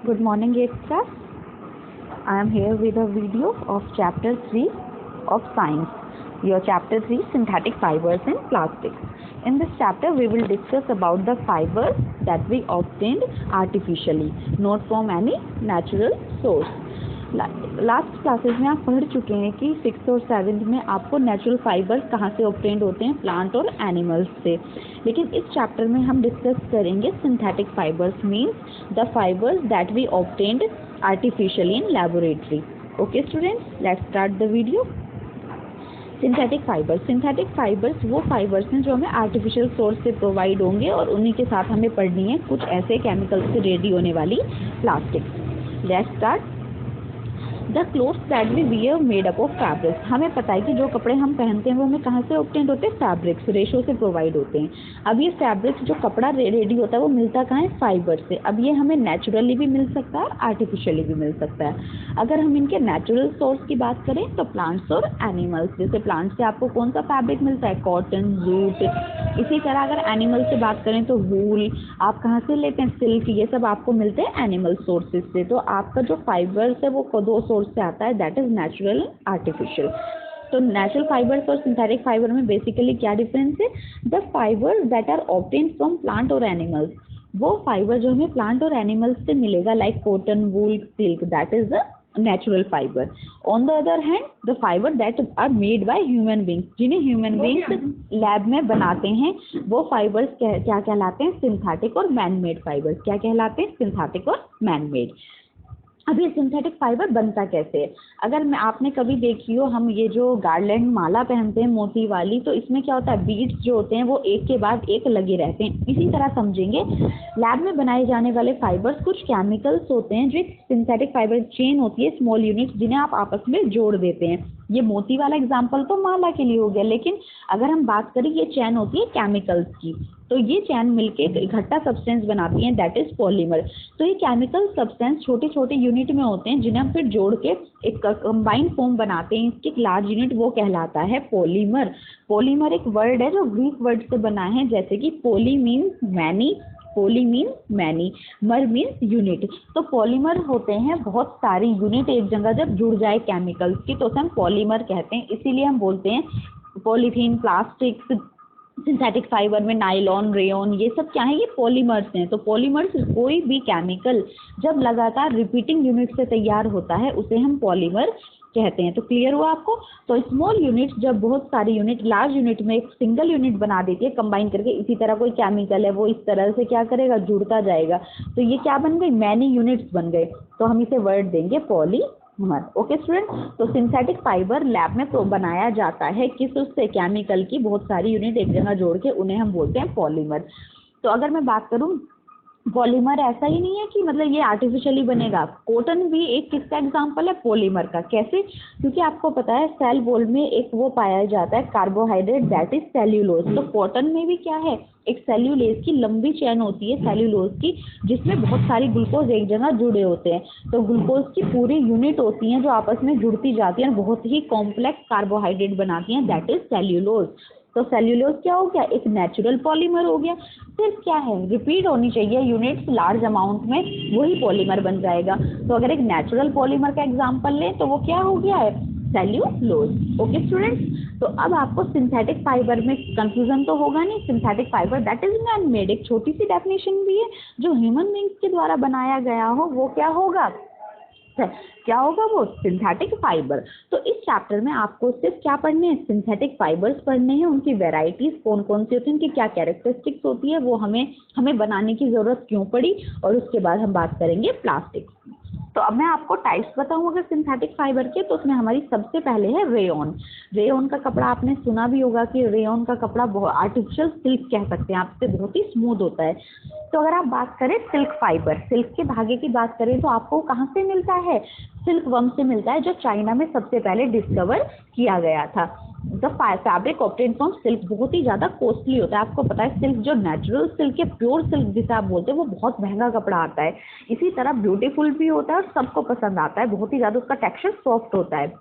Good morning, 8th class. I am here with a video of chapter 3 of science. Your chapter 3 synthetic fibers and plastics. In this chapter we will discuss about the fibers that we obtained artificially, not from any natural source. Last classes में आप पढ़ चुके हैं कि 6th और 7th में आपको natural fibres कहाँ से ऑब्टेन्ड होते हैं, प्लांट और एनिमल्स से। लेकिन इस चैप्टर में हम डिस्कस करेंगे synthetic fibres, means the fibres that we obtained artificially in laboratory. Okay students, let's start the video. Synthetic fibres वो फाइबर्स हैं जो हमें आर्टिफिशियल सोर्स से प्रोवाइड होंगे और उन्हीं के साथ हमें पढ़नी है कुछ ऐसे केमिकल से रेडी होने वाली plastics. Let's start. The clothes that we wear made up of fabrics. हमें पता है कि जो कपड़े हम पहनते हैं वो हमें कहाँ से ऑब्टेन्ड होते हैं, फैब्रिक्स, रेशो से प्रोवाइड होते हैं। अब ये फैब्रिक्स जो कपड़ा रेडी होता है वो मिलता कहाँ है, फाइबर से। अब ये हमें नेचुरली भी मिल सकता है और आर्टिफिशियली भी मिल सकता है। अगर हम इनके नेचुरल सोर्स की बात करें तो प्लांट्स और एनिमल्स। जैसे प्लांट से आपको कौन सा फैब्रिक मिलता है, कॉटन, जूट। इसी तरह अगर एनिमल से बात करें तो वूल। आप कहाँ से लेते हैं, सिल्क। ये सब आपको मिलते हैं एनिमल सोर्सेज से। तो आपका जो फाइबर्स है वो दो सोर्स से आता है, that is natural and artificial. तो नेचुरल फाइबर्स और सिंथेटिक फाइबर में बेसिकली क्या डिफरेंस है, the fibres that are obtained from plant और एनिमल्स। वो फाइबर जो हमें प्लांट और एनिमल्स से मिलेगा, like cotton, wool, silk, that is the natural fibre. On the other hand the fibre that are made by human beings, जिन्हें human beings lab में बनाते हैं, वो फाइबर्स क्या कहलाते हैं, सिंथेटिक और मैन मेड फाइबर्स। क्या कहलाते हैं, सिंथेटिक और मैन मेड। अब ये सिंथेटिक फाइबर बनता कैसे है, अगर आपने कभी देखी हो, हम ये जो गार्लैंड माला पहनते हैं मोती वाली, तो इसमें क्या होता है, बीड्स जो होते हैं वो एक के बाद एक लगे रहते हैं। इसी तरह समझेंगे लैब में बनाए जाने वाले फाइबर्स कुछ केमिकल्स होते हैं जो एक सिंथेटिक फाइबर चेन होती है, स्मॉल यूनिट्स, जिन्हें आप आपस में जोड़ देते हैं। ये मोती वाला एग्जाम्पल तो माला के लिए हो गया, लेकिन अगर हम बात करें ये चैन होती है केमिकल्स की, तो ये चैन मिलके इकट्ठा सब्सटेंस बनाती हैं, दैट इज पॉलीमर। तो ये केमिकल सब्सटेंस छोटे छोटे यूनिट में होते हैं जिन्हें हम फिर जोड़ के एक कंबाइंड फॉर्म बनाते हैं, इसकी लार्ज यूनिट वो कहलाता है पॉलीमर। पॉलीमर एक वर्ड है जो ग्रीक वर्ड से बना है, जैसे कि पोली मीन्स मैनी, पोली मीन मैनी, मर मीन्स यूनिट। तो पॉलीमर होते हैं बहुत सारी यूनिट एक जगह जब जुड़ जाए केमिकल्स की, तो उसे हम पॉलीमर कहते हैं। इसीलिए हम बोलते हैं पॉलीथीन, प्लास्टिक्स, सिंथेटिक फाइबर में नाइलॉन, रेयन, ये सब क्या है, ये पॉलीमर्स हैं। तो पॉलीमर्स कोई भी केमिकल जब लगातार रिपीटिंग यूनिट से तैयार होता है उसे हम पॉलीमर कहते हैं। तो क्लियर हुआ आपको। तो स्मॉल यूनिट जब बहुत सारी यूनिट लार्ज यूनिट में एक सिंगल यूनिट बना देती है कंबाइन करके, इसी तरह कोई केमिकल है वो इस तरह से क्या करेगा, जुड़ता जाएगा, तो ये क्या बन गई, मैनी यूनिट्स बन गए। तो हम इसे वर्ड देंगे पॉलीमर। ओके स्टूडेंट, तो सिंथेटिक फाइबर लैब में बनाया जाता है किस उससे, केमिकल की बहुत सारी यूनिट एक जगह जोड़ के, उन्हें हम बोलते हैं पॉलीमर। तो अगर मैं बात करूं, पॉलीमर ऐसा ही नहीं है कि मतलब ये आर्टिफिशियली बनेगा। कॉटन भी एक किसका एग्जांपल है, पॉलीमर का। कैसे, क्योंकि आपको पता है सेल वॉल में एक वो पाया जाता है कार्बोहाइड्रेट, दैट इज सेल्यूलोज। तो कॉटन में भी क्या है, एक सेल्यूलेज की लंबी चेन होती है सेल्यूलोज की, जिसमें बहुत सारी ग्लूकोज एक जगह जुड़े होते हैं। तो ग्लूकोज की पूरी यूनिट होती हैं जो आपस में जुड़ती जाती हैं और बहुत ही कॉम्प्लेक्स कार्बोहाइड्रेट बनाती हैं, दैट इज सेल्यूलोज। तो सेल्यूलोज क्या हो गया, एक नेचुरल पॉलीमर हो गया। सिर्फ क्या है, रिपीट होनी चाहिए यूनिट्स लार्ज अमाउंट में, वही पॉलीमर बन जाएगा। तो अगर एक नेचुरल पॉलीमर का एग्जांपल लें तो वो क्या हो गया है, सेल्यूलोज। ओके स्टूडेंट्स, तो अब आपको सिंथेटिक फाइबर में कंफ्यूजन तो होगा नहीं। Synthetic fibre that is man made, एक छोटी सी डेफिनेशन भी है, जो ह्यूमन बींग्स के द्वारा बनाया गया हो वो क्या होगा, क्या होगा, वो सिंथेटिक फाइबर। तो इस चैप्टर में आपको सिर्फ क्या पढ़ने हैं, सिंथेटिक फाइबर्स पढ़ने हैं, उनकी वेराइटीज कौन कौन सी होती हैं, उनकी क्या कैरेक्टरिस्टिक्स होती है, वो हमें बनाने की जरूरत क्यों पड़ी, और उसके बाद हम बात करेंगे प्लास्टिक। तो अब मैं आपको टाइप्स बताऊं अगर सिंथेटिक फाइबर के, तो उसमें हमारी सबसे पहले है रेयन। रेयन का कपड़ा आपने सुना भी होगा कि रेयन का कपड़ा बहुत आर्टिफिशियल सिल्क कह सकते हैं आपसे, बहुत ही स्मूथ होता है। तो अगर आप बात करें सिल्क फाइबर, सिल्क के धागे की बात करें तो आपको कहाँ से मिलता है, सिल्क वर्म से मिलता है, जो चाइना में सबसे पहले डिस्कवर किया गया था। The fabric obtained from silk बहुत ही ज़्यादा कॉस्टली होता है। आपको पता है सिल्क जो नेचुरल सिल्क है, प्योर सिल्क जिसे आप बोलते हैं, वो बहुत महंगा कपड़ा आता है। इसी तरह ब्यूटीफुल भी होता है और सबको पसंद आता है, बहुत ही ज़्यादा उसका टेक्सचर सॉफ्ट होता है।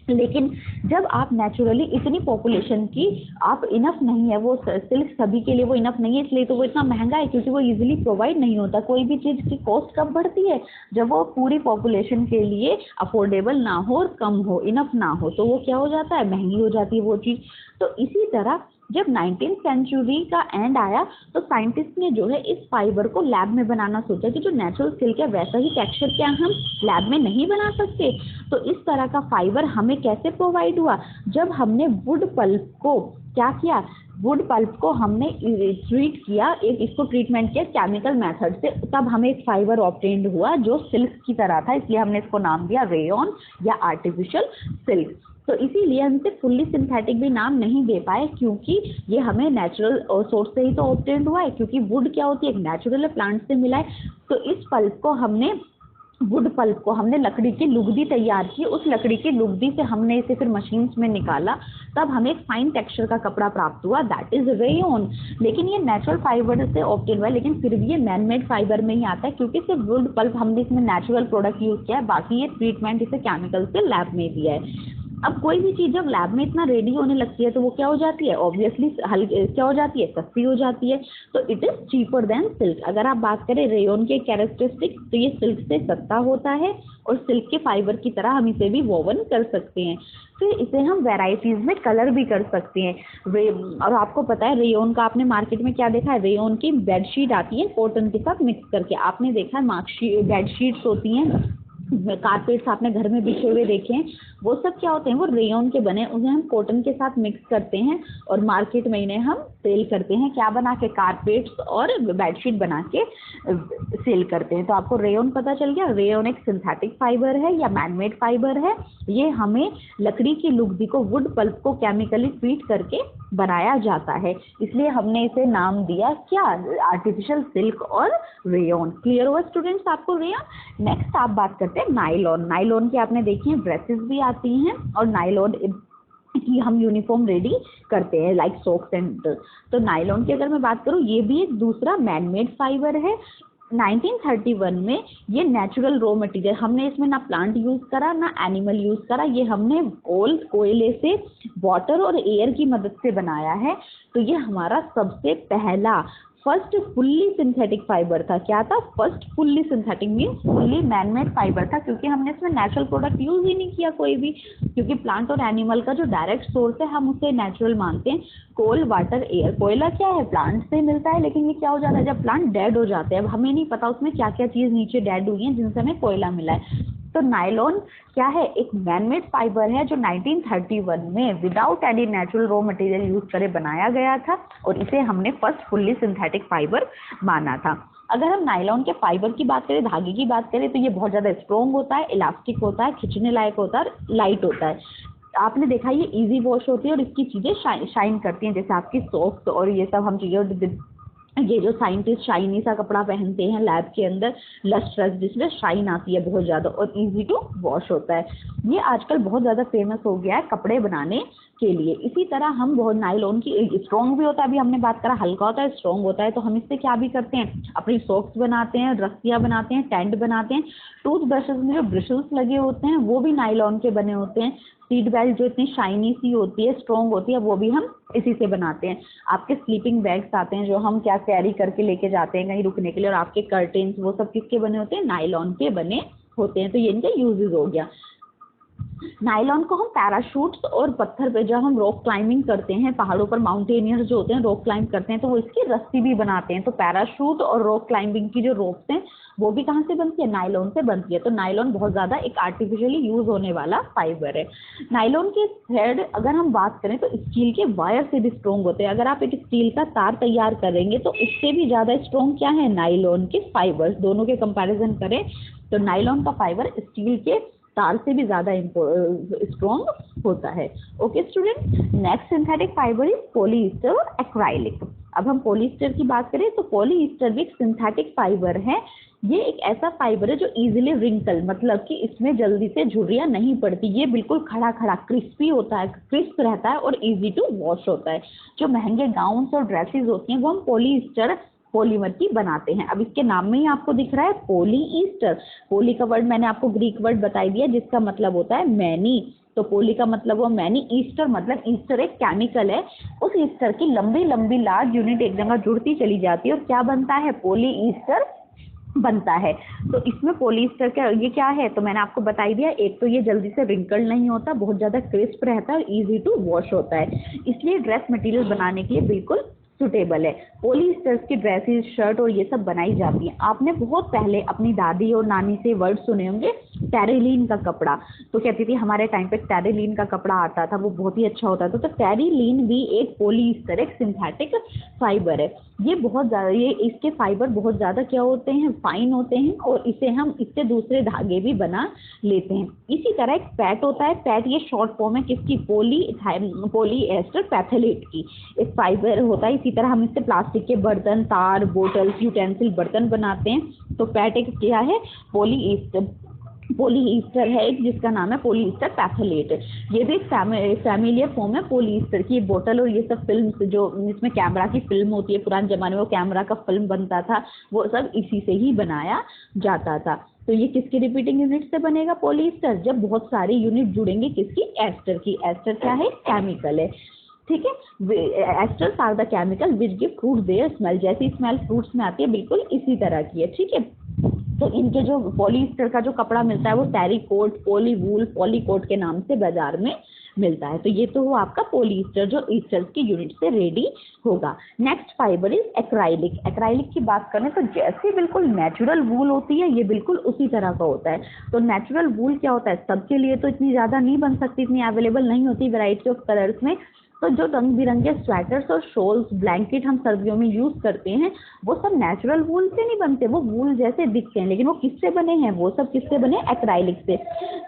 लेकिन जब आप नेचुरली इतनी पॉपुलेशन की आप इनफ नहीं है, वो सिल्क सभी के लिए वो इनफ नहीं है, इसलिए तो वो इतना महंगा है, क्योंकि वो इजीली प्रोवाइड नहीं होता। कोई भी चीज़ की कॉस्ट कब बढ़ती है, जब वो पूरी पॉपुलेशन के लिए अफोर्डेबल ना हो और कम हो, इनफ ना हो, तो वो क्या हो जाता है, महंगी हो जाती है वो चीज़। तो इसी तरह जब 19th सेंचुरी का एंड आया तो साइंटिस्ट ने जो है इस फाइबर को लैब में बनाना सोचा कि जो नेचुरल सिल्क है वैसा ही टेक्सचर क्या हम लैब में नहीं बना सकते। तो इस तरह का फाइबर हमें कैसे प्रोवाइड हुआ, जब हमने वुड पल्प को क्या किया, वुड पल्प को हमने ट्रीट किया, एक इसको ट्रीटमेंट किया केमिकल मेथड से, तब हमें एक फाइबर ऑब्टेन्ड हुआ जो सिल्क की तरह था, इसलिए हमने इसको नाम दिया रेयॉन या आर्टिफिशियल सिल्क। तो इसीलिए हम इसे फुल्ली सिंथेटिक भी नाम नहीं दे पाए, क्योंकि ये हमें नेचुरल सोर्स से ही तो ऑब्टेन्ड हुआ है, क्योंकि वुड क्या होती है, एक नेचुरल प्लांट से मिला है। तो इस पल्प को हमने वुड पल्प को हमने लकड़ी की लुगदी तैयार की, उस लकड़ी की लुगदी से हमने इसे फिर मशीन्स में निकाला, तब हमें एक फाइन टेक्सचर का कपड़ा प्राप्त हुआ, दैट इज रेयॉन। लेकिन ये नेचुरल फाइबर से ऑब्टेन हुआ है, लेकिन फिर भी ये मैन मेड फाइबर में ही आता है, क्योंकि सिर्फ वुड पल्प हमने इसमें नेचुरल प्रोडक्ट यूज किया है, बाकी ये ट्रीटमेंट इसे केमिकल से लैब में दिया है। अब कोई भी चीज़ जब लैब में इतना रेडी होने लगती है तो वो क्या हो जाती है, ऑब्वियसली क्या हो जाती है, सस्ती हो जाती है। तो it is cheaper than silk. अगर आप बात करें रेयॉन के कैरेक्टरिस्टिक, तो ये सिल्क से सस्ता होता है और सिल्क के फाइबर की तरह हम इसे भी वोवन कर सकते हैं। फिर इसे हम वेराइटीज़ में कलर भी कर सकते हैं। और आपको पता है रेयॉन का आपने मार्केट में क्या देखा है, रेयॉन की बेडशीट आती है कॉटन के साथ मिक्स करके, आपने देखा है बेडशीट्स होती हैं, कारपेट्स आपने घर में बिछे हुए देखे हैं, वो सब क्या होते हैं, वो रेयॉन के बने, उन्हें हम कॉटन के साथ मिक्स करते हैं और मार्केट में इन्हें हम सेल करते हैं, क्या बना के, कारपेट्स और बेडशीट बना के सेल करते हैं। तो आपको रेयॉन पता चल गया, रेयॉन एक सिंथेटिक फाइबर है या मैनमेड फाइबर है। ये हमें लकड़ी की लुगदी को, वुड पल्प को केमिकली ट्रीट करके बनाया जाता है, इसलिए हमने इसे नाम दिया क्या, आर्टिफिशियल सिल्क और रेयॉन। क्लियर हुआ स्टूडेंट्स आपको रेयॉन। नेक्स्ट आप बात करते हैं नायलॉन। नायलॉन की आपने देखी है ड्रेसेस भी आती हैं, और नायलॉन की हम यूनिफॉर्म रेडी करते हैं लाइक सॉक्स एंड। तो नायलॉन की अगर मैं बात करूँ, ये भी एक दूसरा मैनमेड फाइबर है। 1931 में ये नेचुरल रॉ मटेरियल, हमने इसमें ना प्लांट यूज करा ना एनिमल यूज करा, ये हमने कोयले से वाटर और एयर की मदद से बनाया है। तो ये हमारा सबसे पहला फर्स्ट फुल्ली सिंथेटिक फाइबर था। क्या था, first fully synthetic means fully manmade fibre था, क्योंकि हमने इसमें नेचुरल प्रोडक्ट यूज ही नहीं किया कोई भी, क्योंकि प्लांट और एनिमल का जो डायरेक्ट सोर्स है हम उसे नेचुरल मानते हैं। कोल, वाटर, एयर। कोयला क्या है, प्लांट से मिलता है, लेकिन ये क्या हो जाता है जब प्लांट डेड हो जाते हैं, अब हमें नहीं पता उसमें क्या क्या चीज़ नीचे डेड हुई है जिनसे हमें कोयला मिला है। तो नायलॉन क्या है, एक मैनमेड फाइबर है जो 1931 में without any natural raw material use करे बनाया गया था, और इसे हमने फर्स्ट फुल्ली सिंथेटिक फाइबर माना था। अगर हम नायलॉन के फाइबर की बात करें, धागे की बात करें, तो ये बहुत ज़्यादा स्ट्रॉन्ग होता है, इलास्टिक होता है, खींचने लायक होता है, लाइट होता है। आपने देखा ये इजी वॉश होती है और इसकी चीज़ें शाइन करती हैं, जैसे आपकी सॉक्स और ये सब हम चीज़ें, ये जो साइंटिस्ट शाइनी सा कपड़ा पहनते हैं लैब के अंदर, लस्ट्रस, जिसमें शाइन आती है बहुत ज़्यादा और इजी टू वॉश होता है। ये आजकल बहुत ज़्यादा फेमस हो गया है कपड़े बनाने के लिए। इसी तरह हम बहुत नायलॉन की स्ट्रॉन्ग भी होता है, अभी हमने बात करा हल्का होता है, स्ट्रॉन्ग होता है, तो हम इससे क्या भी करते हैं, अपनी सॉक्स बनाते हैं, रस्सियाँ बनाते हैं, टेंट बनाते हैं। टूथ ब्रशेस में जो ब्रिशल्स लगे होते हैं वो भी नायलॉन के बने होते हैं। सीट बेल्ट जो इतनी शाइनी सी होती है, स्ट्रॉन्ग होती है, वो भी हम इसी से बनाते हैं। आपके स्लीपिंग बैग्स आते हैं जो हम क्या कैरी करके लेके जाते हैं कहीं रुकने के लिए, और आपके कर्टेन्स वो सब किसके बने होते हैं, नायलॉन के बने होते हैं। तो ये इनका यूजेस हो गया। नायलॉन को हम पैराशूट्स और पत्थर पे जब हम रॉक क्लाइंबिंग करते हैं, पहाड़ों पर माउंटेनियर्स जो होते हैं रॉक क्लाइंब करते हैं, तो वो इसकी रस्सी भी बनाते हैं। तो पैराशूट और रॉक क्लाइंबिंग की जो रोप्स हैं वो भी कहाँ से बनती है, नायलॉन से बनती है। तो नायलॉन बहुत ज़्यादा एक आर्टिफिशियली यूज होने वाला फाइबर है। नायलॉन के थ्रेड अगर हम बात करें तो स्टील के वायर से भी स्ट्रॉन्ग होते हैं। अगर आप एक स्टील का तार तैयार करेंगे तो इससे भी ज़्यादा स्ट्रॉन्ग क्या है, नायलॉन के फाइबर्स। दोनों के कंपैरिजन करें तो नायलॉन का फाइबर स्टील के तार से भी ज़्यादा स्ट्रॉन्ग होता है। Okay student, next synthetic fibre is polyester और एक्राइलिक। अब हम पॉलीएस्टर की बात करें तो पॉलीएस्टर भी एक सिंथेटिक फाइबर है। ये एक ऐसा फाइबर है जो इजीली रिंकल, मतलब कि इसमें जल्दी से झुर्रियाँ नहीं पड़ती, ये बिल्कुल खड़ा खड़ा क्रिस्पी होता है, क्रिस्प रहता है और इजी टू वॉश होता है। जो महंगे गाउन्स और ड्रेसेस होती हैं वो हम पॉलीएस्टर पॉलीमर की बनाते हैं। अब इसके नाम में ही आपको दिख रहा है पॉलीएस्टर। पॉली का वर्ड मैंने आपको ग्रीक वर्ड बता दिया जिसका मतलब होता है मैनी, तो पोली का मतलब वो मैनी, ईस्टर मतलब ईस्टर एक केमिकल है, उस ईस्टर की लंबी लंबी लार्ज यूनिट एक जगह जुड़ती चली जाती है और क्या बनता है, पोली ईस्टर बनता है। तो इसमें पॉलिएस्टर का ये क्या है, तो मैंने आपको बता ही दिया, एक तो ये जल्दी से रिंकल नहीं होता, बहुत ज़्यादा क्रिस्प रहता है और इजी टू वॉश होता है, इसलिए ड्रेस मटेरियल बनाने के लिए बिल्कुल सुटेबल है। पॉलिएस्टर की ड्रेसेस, शर्ट और ये सब बनाई जाती हैं। आपने बहुत पहले अपनी दादी और नानी से वर्ड सुने होंगे, टेरिलीन का कपड़ा, तो कहती थी हमारे टाइम पे टेरिलीन का कपड़ा आता था, वो बहुत ही अच्छा होता था। तो टेरिलीन भी एक पॉलिएस्टर, एक सिंथेटिक फाइबर है। ये बहुत ज़्यादा, ये इसके फाइबर बहुत ज़्यादा क्या होते हैं, फाइन होते हैं और इसे हम इससे दूसरे धागे भी बना लेते हैं। इसी तरह एक पैट होता है, पैट ये शॉर्ट फॉर्म है किसकी, पॉलीएस्टर पैथेलेट की, एक फाइबर होता है। इसी तरह हम इससे प्लास्टिक के बर्तन, तार, बोटल्स, यूटेंसिल, बर्तन बनाते हैं। तो पैट एक क्या है, पॉलीएस्टर है एक, जिसका नाम है पॉलीएस्टर पैथेलेट। ये भी फैमिलियर फॉर्म है पॉलीएस्टर की। बोतल और ये सब फिल्म जो इसमें कैमरा की फिल्म होती है, पुराने जमाने में वो कैमरा का फिल्म बनता था, वो सब इसी से ही बनाया जाता था। तो ये किसकी रिपीटिंग यूनिट से बनेगा पॉलीएस्टर, जब बहुत सारी यूनिट जुड़ेंगे किसकी, एस्टर की। एस्टर क्या है, केमिकल है, ठीक है। Esters are the chemical which give fruit their smell, जैसी स्मेल फ्रूट्स में आती है बिल्कुल इसी तरह की है, ठीक है। तो इनके जो पॉलीएस्टर का जो कपड़ा मिलता है वो टेरिकोट, पॉलीवूल, पॉलीकोट के नाम से बाजार में मिलता है। तो ये तो वो आपका पॉलीएस्टर जो ईस्टर्स की यूनिट से रेडी होगा। Next fibre is acrylic. Acrylic की बात करें तो जैसे बिल्कुल नेचुरल वूल होती है, ये बिल्कुल उसी तरह का होता है। तो नेचुरल वूल क्या होता है, सबके लिए तो इतनी ज़्यादा नहीं बन सकती, इतनी अवेलेबल नहीं होती वैरायटी ऑफ कलर्स में। तो जो रंग बिरंगे स्वेटर्स और शॉल्स, ब्लैंकेट हम सर्दियों में यूज़ करते हैं, वो सब नेचुरल वूल से नहीं बनते, वो वूल जैसे दिखते हैं, लेकिन वो किससे बने हैं, वो सब किससे बने, एक्राइलिक से।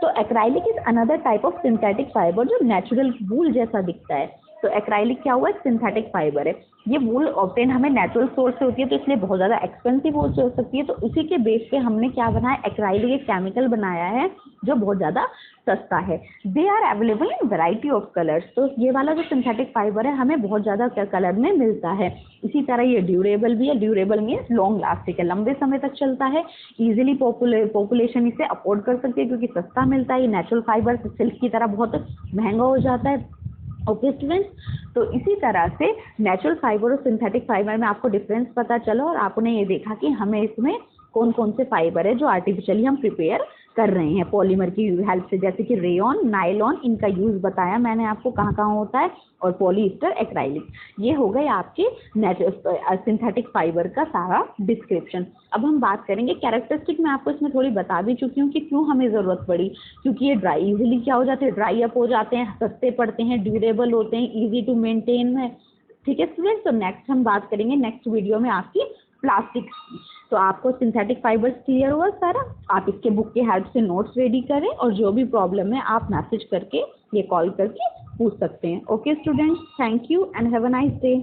तो acrylic is another type of synthetic fibre जो नेचुरल वूल जैसा दिखता है। तो एक्राइलिक क्या हुआ, एक सिंथेटिक फाइबर है। ये वूल ऑब्टेन हमें नेचुरल सोर्स से होती है, तो इसलिए बहुत ज़्यादा एक्सपेंसिव हो सकती है। तो उसी के बेस पे हमने क्या बनाया, एक्राइलिक एक केमिकल बनाया है जो बहुत ज़्यादा सस्ता है। They are available in variety of colours. तो ये वाला जो सिंथेटिक फाइबर है हमें बहुत ज़्यादा कलर में मिलता है। इसी तरह ये ड्यूरेबल भी है, ड्यूरेबल मीन्स लॉन्ग लास्टिक है, लंबे समय तक चलता है। ईजिली पॉपुलेशन इसे अफोर्ड कर सकती है क्योंकि सस्ता मिलता है। ये नेचुरल फाइबर सिल्क की तरह बहुत महंगा हो जाता है। ओके स्टूडेंट्स, तो इसी तरह से नेचुरल फाइबर और सिंथेटिक फाइबर में आपको डिफरेंस पता चला और आपने ये देखा कि हमें इसमें कौन कौन से फाइबर है जो आर्टिफिशियली हम प्रिपेयर कर रहे हैं पॉलीमर की हेल्प से, जैसे कि रेयॉन, नायलॉन, इनका यूज़ बताया मैंने आपको कहाँ कहाँ होता है, और पॉलीएस्टर, एक्राइलिक। ये हो गए आपके सिंथेटिक फाइबर का सारा डिस्क्रिप्शन। अब हम बात करेंगे कैरेक्टरिस्टिक। मैं आपको इसमें थोड़ी बता भी चुकी हूँ कि क्यों हमें ज़रूरत पड़ी, क्योंकि ये ड्राई इजीली क्या हो जाते हैं, ड्राई अप हो जाते हैं, सस्ते पड़ते हैं, ड्यूरेबल होते हैं, ईजी टू मेनटेन है, ठीक है स्टूडेंट्स। तो नेक्स्ट हम बात करेंगे नेक्स्ट वीडियो में आपकी प्लास्टिक्स की। तो आपको सिंथेटिक फाइबर्स क्लियर हुआ सारा। आप इसके बुक की हेल्प से नोट्स रेडी करें और जो भी प्रॉब्लम है आप मैसेज करके, ये कॉल करके पूछ सकते हैं। Okay students, thank you and have a nice day.